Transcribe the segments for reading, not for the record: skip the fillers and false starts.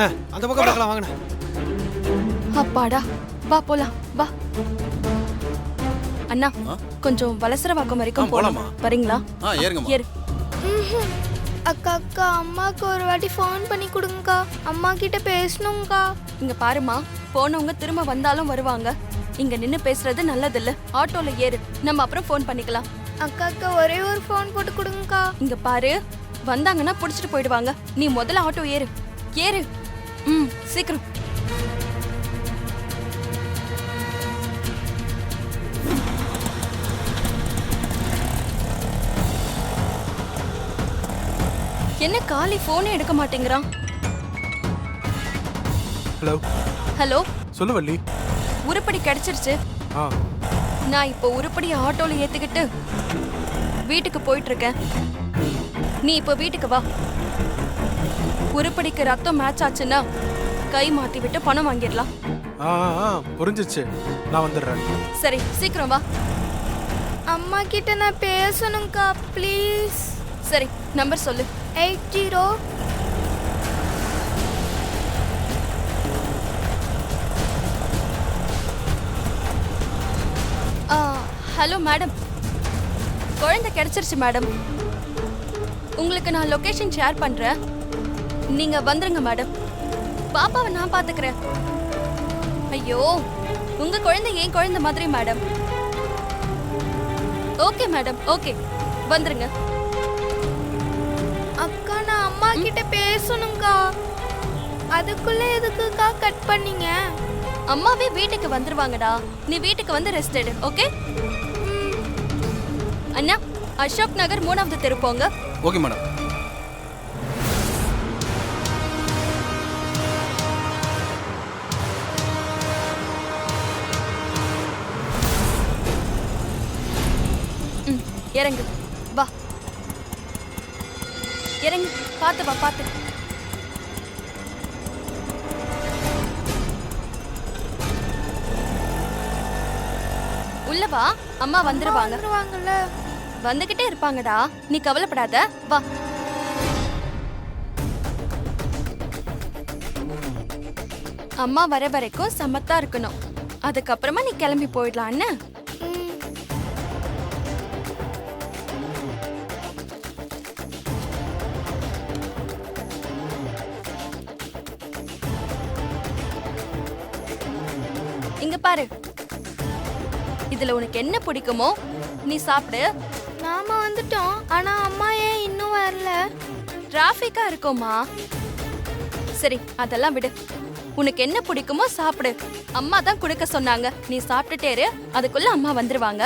அண்ணா அந்த பக்கம் பார்க்கலாம் வாங்கண்ணே. அப்பாடா, வா போலாம் வா. அண்ணா கொஞ்சம் வலசரவாக்கம் வரைக்கும் போலாமா? வரீங்களா? ஏறுங்கம்மா. ஏறு. அக்கா அக்கா அம்மாக்கு ஒரு வாட்டி ஃபோன் பண்ணி கொடுங்கக்கா, அம்மா கிட்ட பேசணும்க்கா. இங்க பாருமா, போனவங்க திரும்ப வந்தாலும் வருவாங்க. இங்க நின்னு பேசுறது நல்லதில்ல. ஆட்டோல ஏறு, நம்ம அப்புறம் ஃபோன் பண்ணிக்கலாம். அக்கா அக்கா ஒரே ஒரு ஃபோன் போட்டு கொடுங்கக்கா. இங்க பாரு, வந்தாங்கன்னா புடிச்சிட்டு போயிடுவாங்க. நீ முதல்ல ஆட்டோ ஏறு. ஏறு. சீக்கிரம். என்ன காலி போனே எடுக்க மாட்டேங்கிறான்? ஹலோ ஹலோ, சொல்லு வள்ளி. உருப்படி கிடைச்சிருச்சு. நான் இப்போ உருப்படி ஆட்டோல ஏத்துக்கிட்டு வீட்டுக்கு போயிட்டு இருக்கேன். நீ இப்போ வீட்டுக்கு வா. உருப்படிக்கு ரத்தம் மேட்ச் ஆச்சுன்னா கை மாத்தி விட்டு பணம் வாங்கிடலாம். புரிஞ்சிச்சு, நான் வந்துடுறேன். சரி சீக்கிரம் வா. அம்மா கிட்ட நான் பேசணும்க்கா ப்ளீஸ். சரி, நம்பர் சொல்லு. 80. ஹலோ மேடம், குழந்தை கிடைச்சிருச்சு மேடம். உங்களுக்கு நான் லொகேஷன் ஷேர் பண்றேன், நீங்க வந்துருங்க மேடம். பாப்பாவை நான் பாத்துக்கிறேன். ஐயோ, உங்க குழந்தை ஏன் குழந்தை மாதிரி மேடம். ஓகே மேடம், ஓகே, வந்துருங்க. அக்கா நான் அம்மா கிட்ட பேசணும்க்கா. அதுக்குள்ள எதுக்குக்கா கட் பண்ணீங்க? அம்மாவே வீட்டுக்கு வந்துருவாங்கடா. நீ வீட்டுக்கு வந்து ரெஸ்ட் எடு. ஓகே அண்ணா, அசோக் நகர் 3வது தெரு போங்க. Okay madam. இறங்கு, வா இறங்கு. பாத்து வா, பாத்து. உள்ள வா, அம்மா வந்துருவாங்கல்ல. வந்துகிட்டே இருப்பாங்கடா, நீ கவலைப்படாத. வா. அம்மா வர வரைக்கும் சமத்தா இருக்கணும். அதுக்கப்புறமா நீ கிளம்பி போயிடலாம். என்ன? இங்க பாரு, இதுல உனக்கு என்ன பிடிக்குமோ நீ சாப்பிடு. நாம வந்துட்டோம், ஆனா அம்மா ஏன் இன்னும் வரல? டிராஃபிக்கா இருக்குமா? சரி, அதெல்லாம் விடு. உனக்கு என்ன பிடிக்குமோ சாப்பிடு. அம்மா தான் கொடுக்க சொன்னாங்க, நீ சாப்பிட்டுட்டே இரு. அதுக்குள்ள அம்மா வந்துருவாங்க.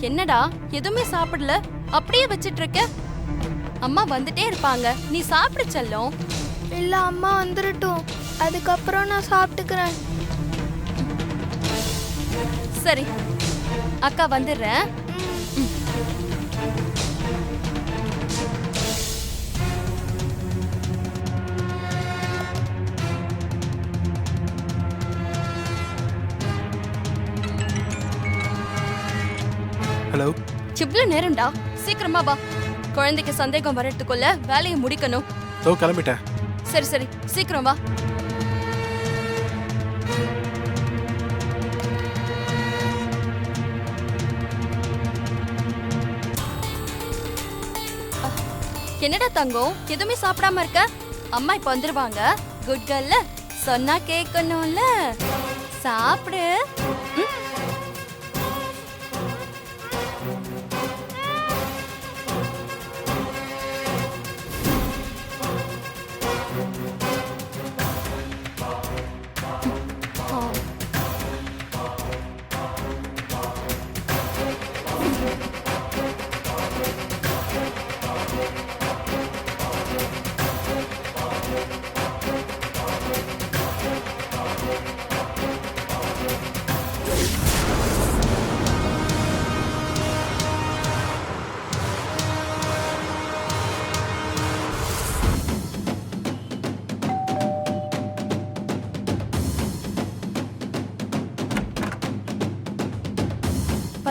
என்னடா எதுவுமே சாப்பிடல, அப்படியே வச்சிட்டு இருக்க? அம்மா வந்துட்டே இருப்பாங்க, நீ சாப்பிடு செல்லம். இல்ல, அம்மா வந்துடட்டும், அதுக்கப்புறம் நான் சாப்பிட்டுக்கிறேன். சரி, அக்கா வந்துடுறேன். ஹலோ. இவ்வளவு நேரம்டா, சீக்கிரமா வா. குழந்தைக்கு சந்தேகம் வரதுக்குள்ள வேலையை முடிக்கணும். கிளம்பிட்டேன். சரி சரி, சீக்கிரம் வா. என்னடா தங்கம், எதுவுமே சாப்பிடாம இருக்க? அம்மா இப்ப வந்துருவாங்க. குட் கேர்ள்ல, சொன்னா கேட்கணும்ல. சாப்பிடு.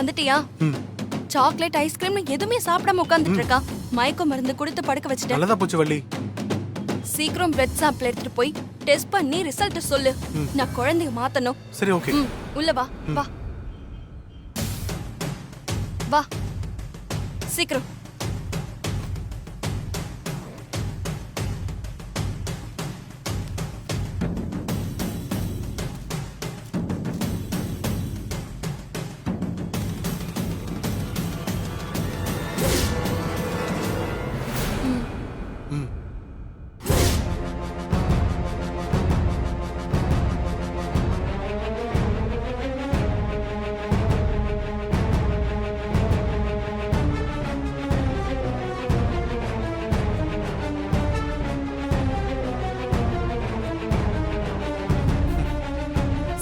வந்துட்டியா? ம் சாக்லேட் ஐஸ்கிரீம் எதுவுமே சாப்பிடாம உட்கார்ந்துட்டு இருக்கா. மயக்க மருந்து கொடுத்து படுக்க வச்சுட்டேன். நல்லதா போச்சு வள்ளி. சீக்கிரம் பிளட் சாம்பிள் எடுத்துட்டு போய் டெஸ்ட் பண்ணி ரிசல்ட் சொல்லு. நான் குழந்தைய மாத்தணும். சரி ஓகே. உள்ள வா வா வா சீக்கிரம். ம்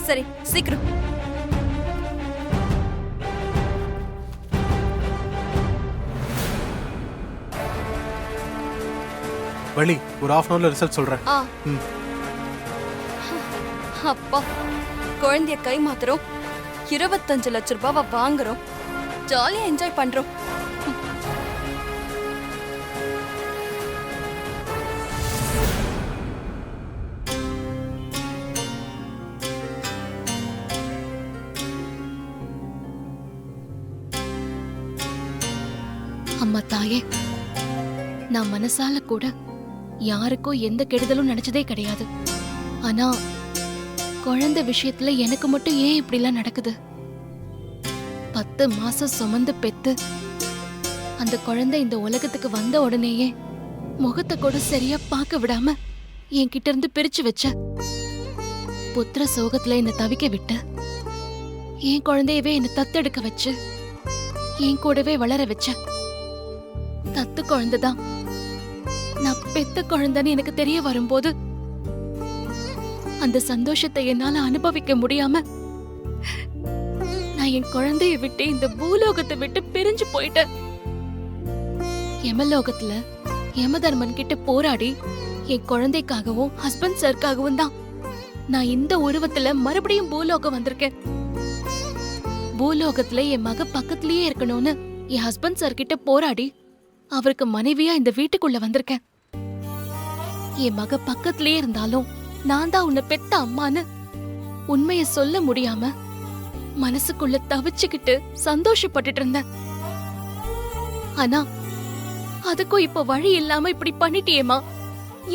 சரி சீக்கிரம். வள்ளி ஒரு half an hourல ரிசல்ட் சொல்றேன். ஆ ம் அப்பா, குழந்தைய கை மாத்துறோம். 25 லட்சம் ரூபாவை வாங்குறோம். ஜாலியா என்ஜாய் பண்றோம். அம்மா தாயே, நான் மனசால கூட யாருக்கோ எந்த கெடுதலும் நினைச்சதே கிடையாது. ஆனா குழந்தை விஷயத்துல எனக்கு மட்டும் ஏன் இப்படிலாம் நடக்குது? 10 மாசம் சுமந்து பெத்து அந்த குழந்தை இந்த உலகத்துக்கு வந்த உடனேயே முகத்தை கூட சரியா பார்க்க விடாம என்கிட்ட இருந்து பிரிச்சு வச்ச. புத்திர சோகத்துல என்ன தவிக்க விட்டு என் குழந்தையவே என்ன தத்தெடுக்க வச்சு என் கூடவே வளர வச்ச. தத்து குழந்தைதான் நான் பெத்த குழந்தைன்னு எனக்கு தெரிய வரும்போது அந்த சந்தோஷத்தை என்னால அனுபவிக்க முடியாம நான் என் குழந்தைய விட்டு இந்த பூலோகத்தை விட்டு பிரிஞ்சு போயிட்டேன். யமலோகத்துல யமதர்மன் கிட்ட போராடி என் குழந்தைக்காகவும் ஹஸ்பண்ட் சர்க்காகவும் தான் நான் இந்த உருவத்துல மறுபடியும் பூலோகம் வந்திருக்கேன். பூலோகத்துல என் மக பக்கத்திலேயே இருக்கணும்னு என் ஹஸ்பண்ட் சார் கிட்ட போராடி அவருக்கு மனைவியா இந்த வீட்டுக்குள்ள வந்திருக்கேன். என் மக பக்கத்திலேயே இருந்தாலும் நான் தான் உன்னை பெத்த அம்மான்னு உண்மைய சொல்ல முடியாம மனசுக்குள்ள தவிச்சுக்கிட்டு சந்தோஷப்பட்டுட்டு இருந்தேன். ஆனா அதுக்கும் இப்ப வழி இல்லாம இப்படி பண்ணிட்டியேமா.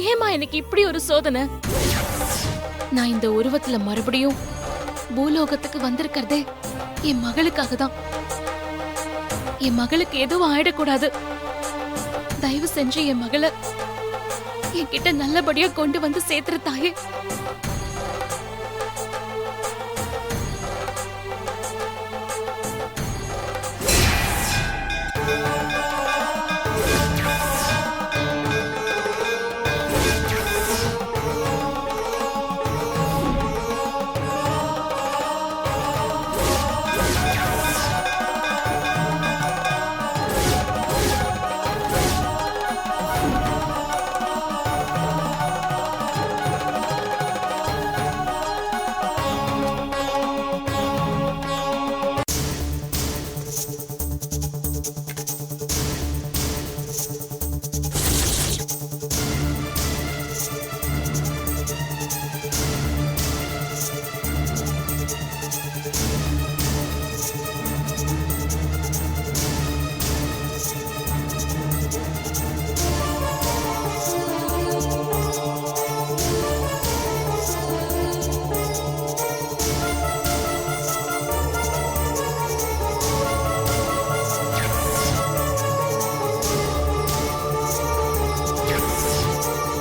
ஏமா எனக்கு இப்படி ஒரு சோதனை? நான் இந்த உருவத்துல மறுபடியும் பூலோகத்துக்கு வந்திருக்கிறதே என் மகளுக்காக தான். என் மகளுக்கு எதுவும் ஆயிடக்கூடாது. தயவு செஞ்சு என் மகளை என்கிட்ட நல்லபடியா கொண்டு வந்து சேர்த்துற தாயே.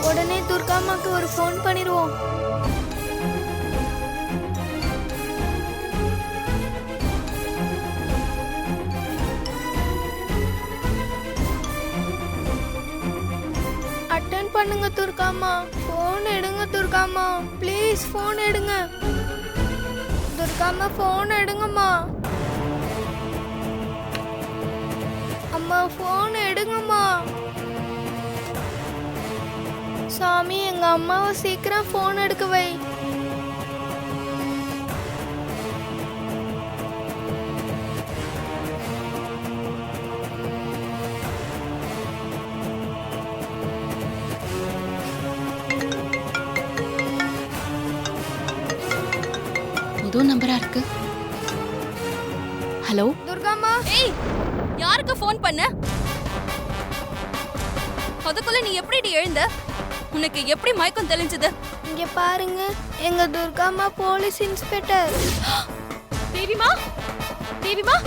உடனே துர்காமாக்கு ஒரு ஃபோன் பண்ணிடுவோம். அட்டன் பண்ணுங்க துர்காமா. ஃபோன் எடுங்க துர்காமா. ப்ளீஸ் ஃபோன் எடுங்க. துர்காமா ஃபோன் எடுங்கம்மா. அம்மா ஃபோன் எடுங்கம்மா. சாமி, எங்க அம்மாவை சீக்கிரம் ஃபோன் எடுக்க வை. புது நம்பரா இருக்கு. ஹலோ துர்காம்மா, ஏய் யாருக்கு ஃபோன் பண்ண? அதுக்குள்ள நீ எப்படி எழுந்த? உனக்கு எப்படி மயக்கம் தெளிஞ்சது? இங்க பாருங்க, எங்க துர்காம்மா போலீஸ் இன்ஸ்பெக்டர். தேவிமா, தேவிமா,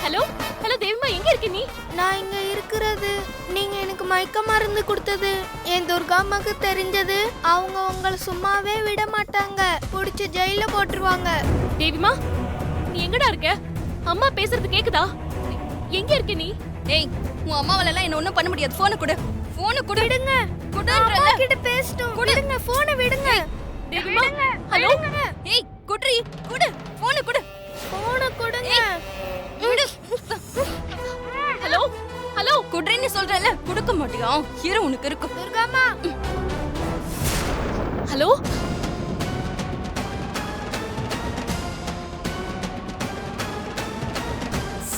ஹலோ ஹலோ தேவிமா, எங்க இருக்க நீ? நான் இங்க இருக்கிறது நீங்க எனக்கு மயக்க மருந்து கொடுத்தது என் துர்காம்மாக்கு தெரிஞ்சது அவங்க உங்களை சும்மாவே விட மாட்டாங்க, புடிச்சு ஜெயில போட்டுருவாங்க. தேவிமா, நீ எங்கடா இருக்க? அம்மா பேசுறது கேக்குதா? எங்க இருக்க நீ? ஏய் உன் அம்மாவால எல்லாம் என்ன ஒண்ணும் பண்ண முடியாது. போனை கொடு, போனை கொடு. விடுங்க, குடுன்றல. அம்மா கிட்ட பேசட்டும். விடுங்க, போனை விடுங்க. தேவிமா, ஹலோ. ஏய் குட்ரி, குடு போனை கொடு. போனை கொடுங்க. விடு. ஹலோ ஹலோ குட்ரின்னு சொல்றல, கொடுக்க மாட்டியா? இரு உனக்கு இருக்கு. துர்காம்மா, ஹலோ.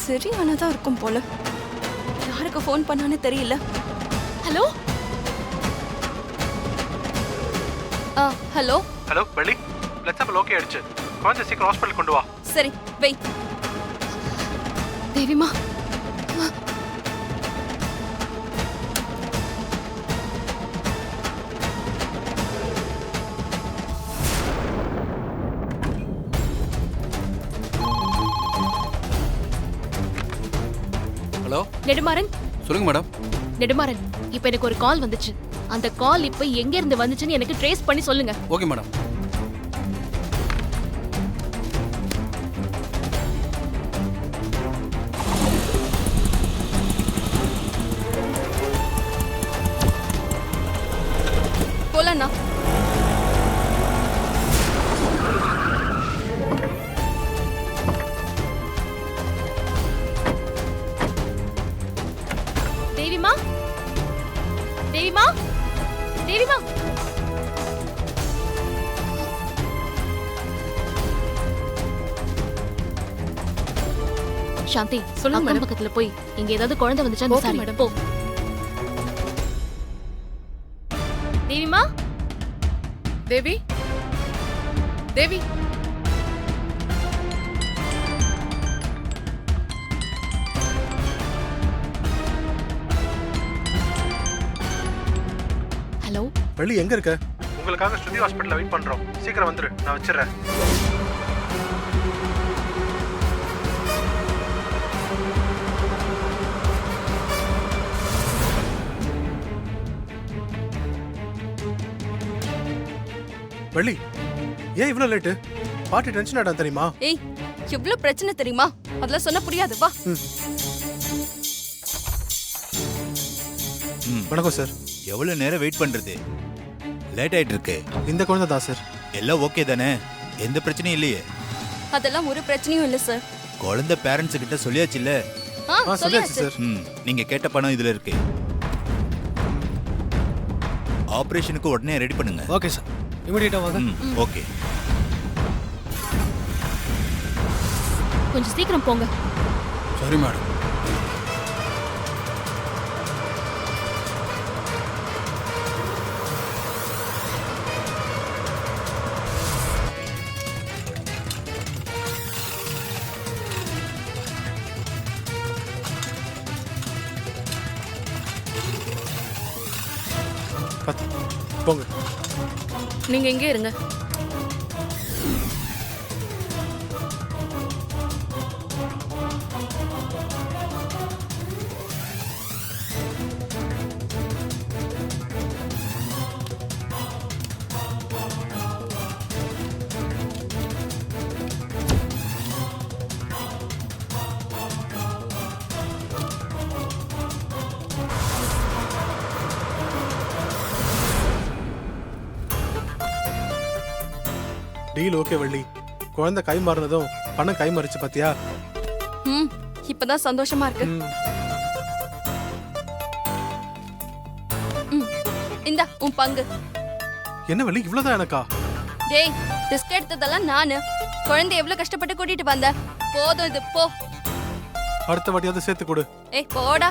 சரியானதா இருக்கும் போல. யாருக்கு ஃபோன் பண்ணான்னு தெரியல. Hello hello. Hello Valli, blood sample okay ஆயிடுச்சு. குழந்தை சீக்கிரம் ஹாஸ்பிட்டல் கொண்டு வா. சரி வை. தேவிமா, ஹலோ நெடுமாறன். சொல்லுங்க மேடம். நெடுமாறன், இப்ப எனக்கு ஒரு கால் வந்துச்சு. அந்த கால் இப்ப எங்க இருந்து வந்துச்சுன்னு எனக்கு ட்ரேஸ் பண்ணி சொல்லுங்க. Okay madam. போலண்ணா. தேவிமா, தேவிமா, தேவிமா. சாந்தி, சொல்லுங்க அக்கம் மேடம். பக்கத்துல போய் இங்க ஏதாவது குழந்தை வந்துச்சா ஓகே விசாரி. மேடம். போ. தேவிமா, தேவி, தேவி, ஹலோ. வள்ளி எங்க இருக்க? உங்களுக்காக ஸ்ருதி ஹாஸ்பிட்டல்ல வெயிட் பண்றோம். சீக்கிரம் வந்துரு, நான் வச்சிடுறேன். வள்ளி, ஏன் இவ்வளவு லேட்டு? பாட்டி டென்ஷன் ஆயிட்டா தெரியுமா? ஏய் எவ்வளவு பிரச்சனை தெரியுமா? அதெல்லாம் சொன்ன புரியாது. வா. வணக்கம் சார். எவ்வளவு நேரம் வெயிட் பண்றது? லேட் ஆயிட்டு இருக்கு. இந்த குழந்தை தான் சார். எல்லாம் ஓகே தானே? எந்த பிரச்சனையும் இல்லையே? அதெல்லாம் ஒரு பிரச்சனையும் இல்ல சார். குழந்தை பேரண்ட்ஸ் கிட்ட சொல்லியாச்சு இல்ல? சொல்லியாச்சு சொல்லியாச்சு. சார். நீங்க கேட்ட பணம் இதுல இருக்கு. ஆபரேஷனுக்கு உடனே ரெடி பண்ணுங்க. ஓகே சார், இமிடியேட்டா வாங்க. ஓகே. கொஞ்சம் சீக்கிரம் போங்க. சரி மேடம். போங்க. நீங்க எங்கே இருங்க. Deal okay Valli. குழந்தை கை மாறினதும் பணம் கை மாறிச்சு பாத்தியா? இப்பதான் சந்தோஷமா இருக்கு. இந்தா உன் பங்கு. என்ன வள்ளி, இவ்வளவுதான் எனக்கா? டேய் ரிஸ்க் எடுத்ததெல்லாம் நானு. குழந்தை எவ்வளவு கஷ்டப்பட்டு கூட்டிட்டு வந்த. போதும் இது, போ. அடுத்த வாட்டியாவது சேர்த்து கொடு. ஏய் போடா.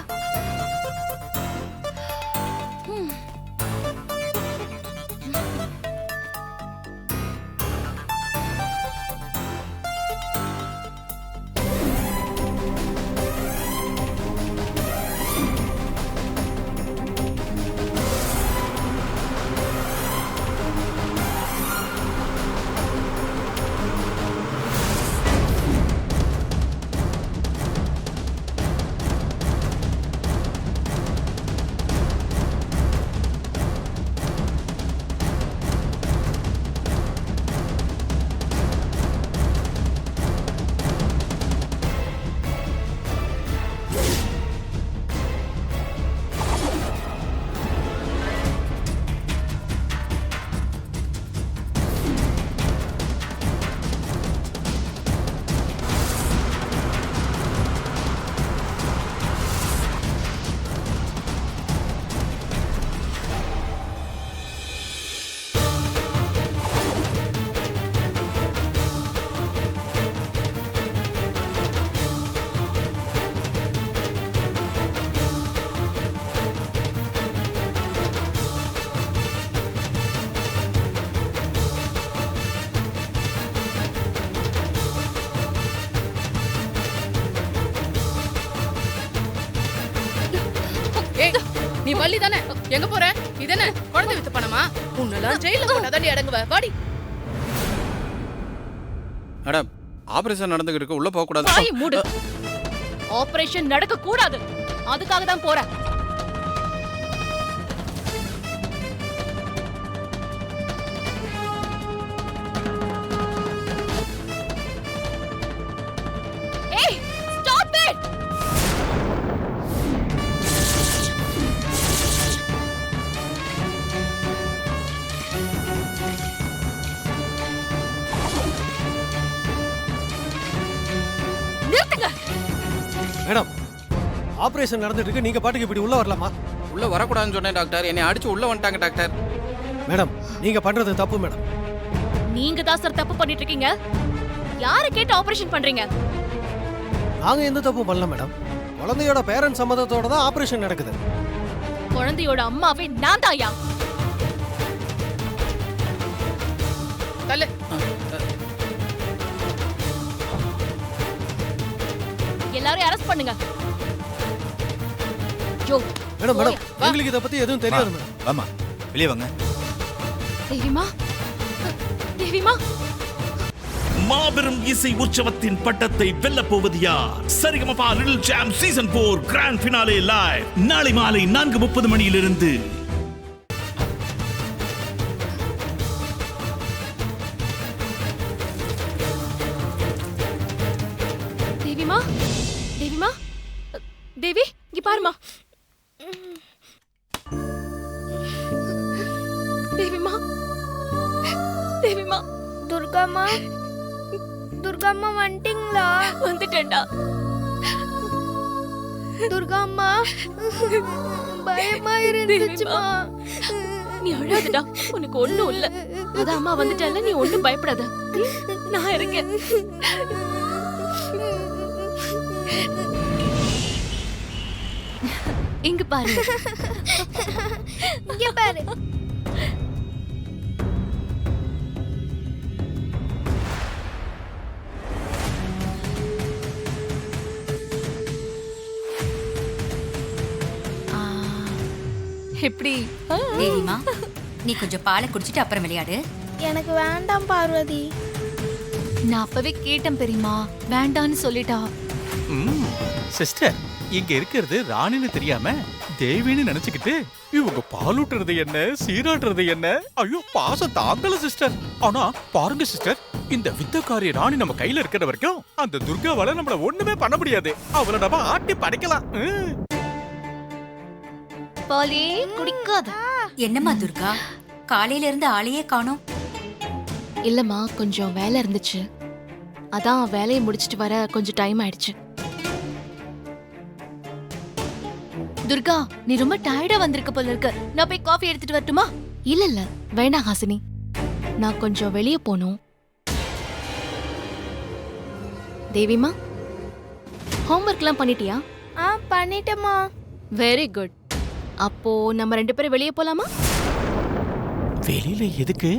நீ வள்ளி தானே? எங்க போற? இதென்ன குழந்தை வித்து பணமா? உன்னெல்லாம் ஜெயில போட்டாதான் அடங்குவ. வாடி. மேடம் ஆபரேஷன் நடந்துகிட்டு இருக்கு, உள்ள போக கூடாது. வாயை மூடு. ஆபரேஷன் நடக்க கூடாது. அதுக்காக தான் போறேன். ஏய், ஸ்டாப் இட். நிறுத்துங்க. மேடம் ஆபரேஷன் நடந்துட்டு இருக்கு, நீங்க பாட்டுக்கு இப்படி உள்ள வரலாமா? உள்ள வரக்கூடாதுன்னு சொன்னேன் டாக்டர், என்னை அடிச்சு உள்ள வந்துட்டாங்க டாக்டர். மேடம் நீங்க பண்றது தப்பு மேடம். நீங்க தான் சார் தப்பு பண்ணிட்டு இருக்கீங்க. யாரை கேட்டு ஆபரேஷன் பண்றீங்க? நாங்க எந்த தப்பும் பண்ணல மேடம். குழந்தையோட பேரண்ட் சம்மதத்தோட தான் ஆபரேஷன் நடக்குது. குழந்தையோட அம்மாவே நான் தாயா. தள்ளு. எல்லாரும் அரெஸ்ட் பண்ணுங்க. ஜோ, மேடம் மேடம் உங்களுக்கு இத பத்தி எதுவும் தெரியாது மேடம். வாமா வெளியே வாங்க. தேவிமா, தேவிமா. மாபெரும் இசை உற்சவத்தின் பட்டத்தை வெல்லப் போவது யார்? Sa Re Ga Ma Pa little champs season 4 grand finale live நாளை மாலை 4:30 மணியிலிருந்து. தேவிமா, தேவிமா, தேவி இங்க பாருமா. தேவிமா, தேவிமா. துர்காம்மா, துர்காம்மா வந்துட்டீங்களா? வந்துட்டேன்டா. துர்காம்மா, பயமா இருந்துச்சுமா. நீ அழாதடா, உனக்கு ஒண்ணும் இல்ல. அதான் அம்மா வந்துட்டால, நீ ஒண்ணும் பயப்படாத. நான் இருக்கேன். இங்க பாரு, இங்க பாரு. எப்படி? தேவிமா, நீ கொஞ்சம் பாலை குடிச்சிட்டு அப்புறம் விளையாடு. எனக்கு வேண்டாம் பார்வதி. நான் அப்பவே கேட்டேன் பெரியமா, வேண்டான்னு சொல்லிட்டா. சிஸ்டர், இங்க இருக்கிறது ராணின்னு தெரியாம தேவின்னு நினைச்சுக்கிட்டு இவங்க பாலூட்டுறது என்ன, சீராட்டுறது என்ன, ஐயோ பாசம் தாங்கல சிஸ்டர். ஆனா பாருங்க சிஸ்டர், இந்த வித்தக்காரி ராணி நம்ம கையில இருக்கிற வரைக்கும் அந்த துர்காவால நம்மள ஒண்ணுமே பண்ண முடியாது. அவளை நம்ம ஆட்டி படைக்கலாம். பாலே குடிக்காத. என்னம்மா துர்கா, காலையில இருந்து ஆளையே காணோம். இல்லம்மா, கொஞ்சம் வேலை இருந்துச்சு. அதான் வேலையை முடிச்சிட்டு வர கொஞ்சம் டைம் ஆயிடுச்சு. துர்கா, நீ ரொம்ப டயர்டா வந்திருக்க போல இருக்கு. நான் போய் காஃபி எடுத்துட்டு வரட்டுமா? இல்ல இல்ல வேண்டாம் ஹாசினி, நான் கொஞ்சம் வெளியே போகணும். தேவிமா, ஹோம்ஒர்க்லாம் பண்ணிட்டியா? பண்ணிட்டேமா. Very good. அப்போ நம்ம 2 பேரும் வெளியே போலாமா? வெளியில எதுக்கு?